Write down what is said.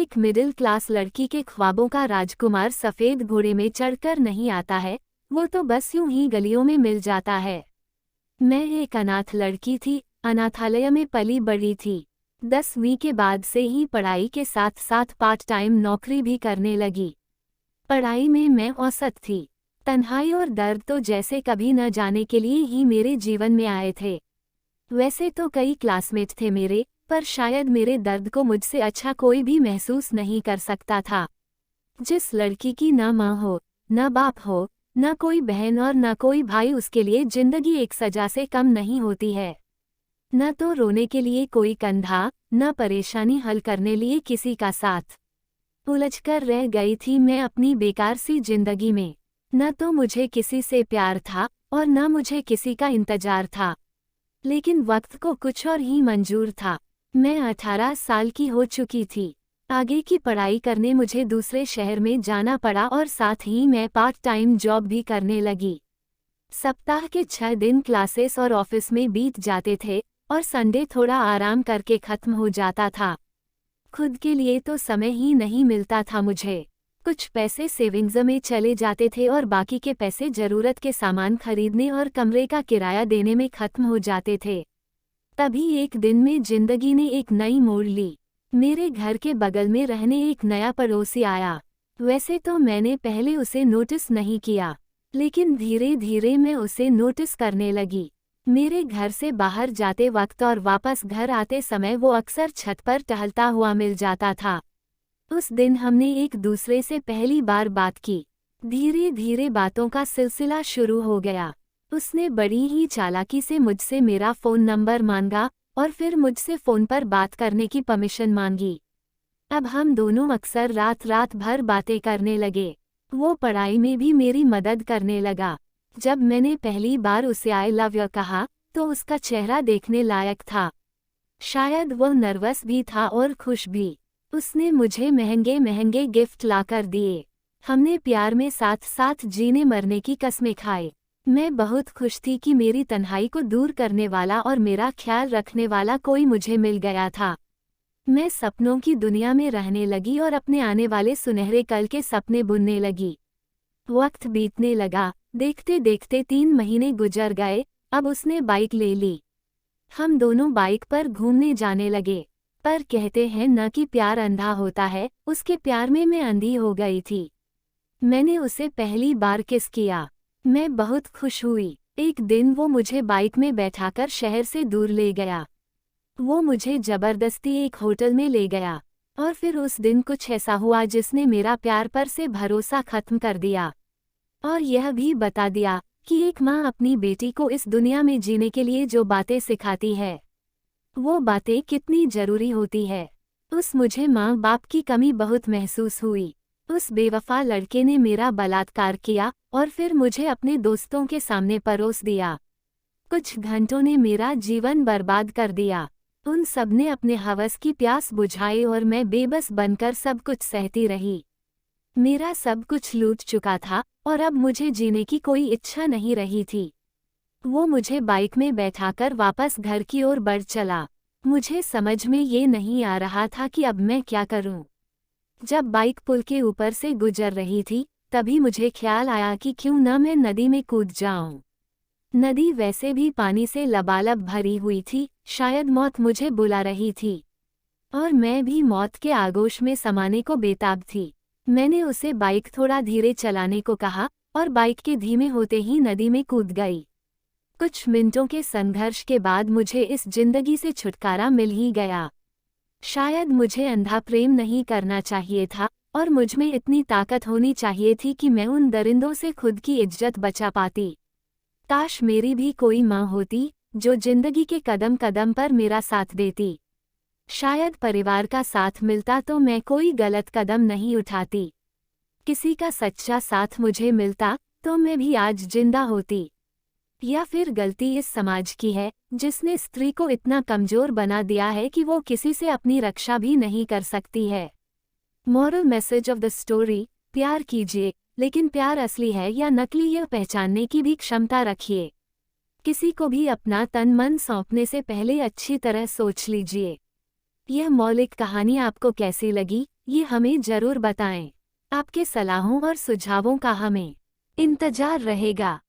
एक middle class लड़की के ख्वाबों का राजकुमार सफेद घोड़े में चढ़कर नहीं आता है, वो तो बस यूं ही गलियों में मिल जाता है। मैं एक अनाथ लड़की थी, अनाथालय में पली बड़ी थी। 10वीं के बाद से ही पढ़ाई के साथ साथ पार्ट टाइम नौकरी भी करने लगी। पढ़ाई में मैं औसत थी। तन्हाई और दर्द तो जैसे कभी न जाने के लिए ही मेरे जीवन में आए थे। वैसे तो कई क्लासमेट थे मेरे, पर शायद मेरे दर्द को मुझसे अच्छा कोई भी महसूस नहीं कर सकता था। जिस लड़की की न माँ हो, न बाप हो, न कोई बहन और न कोई भाई, उसके लिए जिंदगी एक सजा से कम नहीं होती है। न तो रोने के लिए कोई कंधा, न परेशानी हल करने लिए किसी का साथ। उलझकर रह गई थी मैं अपनी बेकार सी जिंदगी में। न तो मुझे किसी से प्यार था और न मुझे किसी का इंतजार था। लेकिन वक्त को कुछ और ही मंजूर था। मैं 18 साल की हो चुकी थी। आगे की पढ़ाई करने मुझे दूसरे शहर में जाना पड़ा और साथ ही मैं पार्ट टाइम जॉब भी करने लगी। सप्ताह के 6 दिन क्लासेस और ऑफिस में बीत जाते थे और संडे थोड़ा आराम करके खत्म हो जाता था। खुद के लिए तो समय ही नहीं मिलता था मुझे। कुछ पैसे सेविंग्स में चले जाते थे और बाकी के पैसे जरूरत के सामान खरीदने और कमरे का किराया देने में खत्म हो जाते थे। तभी एक दिन में जिंदगी ने एक नई मोड़ ली। मेरे घर के बगल में रहने एक नया पड़ोसी आया। वैसे तो मैंने पहले उसे नोटिस नहीं किया, लेकिन धीरे धीरे मैं उसे नोटिस करने लगी। मेरे घर से बाहर जाते वक्त और वापस घर आते समय वो अक्सर छत पर टहलता हुआ मिल जाता था। उस दिन हमने एक दूसरे से पहली बार बात की। धीरे धीरे बातों का सिलसिला शुरू हो गया। उसने बड़ी ही चालाकी से मुझसे मेरा फ़ोन नंबर मांगा और फिर मुझसे फ़ोन पर बात करने की परमिशन मांगी। अब हम दोनों अक्सर रात रात भर बातें करने लगे। वो पढ़ाई में भी मेरी मदद करने लगा। जब मैंने पहली बार उसे आई लव यू कहा तो उसका चेहरा देखने लायक था। शायद वो नर्वस भी था और खुश भी। उसने मुझे महंगे महंगे गिफ्ट लाकर दिए। हमने प्यार में साथ साथ जीने मरने की कस्में खाई। मैं बहुत खुश थी कि मेरी तन्हाई को दूर करने वाला और मेरा ख्याल रखने वाला कोई मुझे मिल गया था। मैं सपनों की दुनिया में रहने लगी और अपने आने वाले सुनहरे कल के सपने बुनने लगी। वक्त बीतने लगा। देखते देखते 3 महीने गुजर गए। अब उसने बाइक ले ली। हम दोनों बाइक पर घूमने जाने लगे। पर कहते हैं न कि प्यार अंधा होता है, उसके प्यार में मैं अंधी हो गई थी। मैंने उसे पहली बार किस किया। मैं बहुत खुश हुई। एक दिन वो मुझे बाइक में बैठाकर शहर से दूर ले गया। वो मुझे जबरदस्ती एक होटल में ले गया और फिर उस दिन कुछ ऐसा हुआ जिसने मेरा प्यार पर से भरोसा खत्म कर दिया और यह भी बता दिया कि एक माँ अपनी बेटी को इस दुनिया में जीने के लिए जो बातें सिखाती है, वो बातें कितनी जरूरी होती है। उस मुझे माँ बाप की कमी बहुत महसूस हुई। उस बेवफा लड़के ने मेरा बलात्कार किया और फिर मुझे अपने दोस्तों के सामने परोस दिया। कुछ घंटों ने मेरा जीवन बर्बाद कर दिया। उन सब ने अपने हवस की प्यास बुझाई और मैं बेबस बनकर सब कुछ सहती रही। मेरा सब कुछ लूट चुका था और अब मुझे जीने की कोई इच्छा नहीं रही थी। वो मुझे बाइक में बैठाकर वापस घर की ओर बढ़ चला। मुझे समझ में ये नहीं आ रहा था कि अब मैं क्या करूं। जब बाइक पुल के ऊपर से गुजर रही थी, तभी मुझे ख्याल आया कि क्यों न मैं नदी में कूद जाऊं। नदी वैसे भी पानी से लबालब भरी हुई थी, शायद मौत मुझे बुला रही थी और मैं भी मौत के आगोश में समाने को बेताब थी। मैंने उसे बाइक थोड़ा धीरे चलाने को कहा और बाइक के धीमे होते ही नदी में कूद गई। कुछ मिनटों के संघर्ष के बाद मुझे इस जिंदगी से छुटकारा मिल ही गया। शायद मुझे अंधा प्रेम नहीं करना चाहिए था और मुझमें इतनी ताकत होनी चाहिए थी कि मैं उन दरिंदों से खुद की इज्जत बचा पाती। काश मेरी भी कोई माँ होती जो जिंदगी के कदम कदम पर मेरा साथ देती। शायद परिवार का साथ मिलता तो मैं कोई गलत कदम नहीं उठाती। किसी का सच्चा साथ मुझे मिलता तो मैं भी आज जिंदा होती। या फिर गलती इस समाज की है जिसने स्त्री को इतना कमजोर बना दिया है कि वो किसी से अपनी रक्षा भी नहीं कर सकती है। Moral message of the story: प्यार कीजिए, लेकिन प्यार असली है या नकली यह पहचानने की भी क्षमता रखिए। किसी को भी अपना तन मन सौंपने से पहले अच्छी तरह सोच लीजिए। यह मौलिक कहानी आपको कैसी लगी, ये हमें जरूर बताएं। आपके सलाहों और सुझावों का हमें इंतजार रहेगा।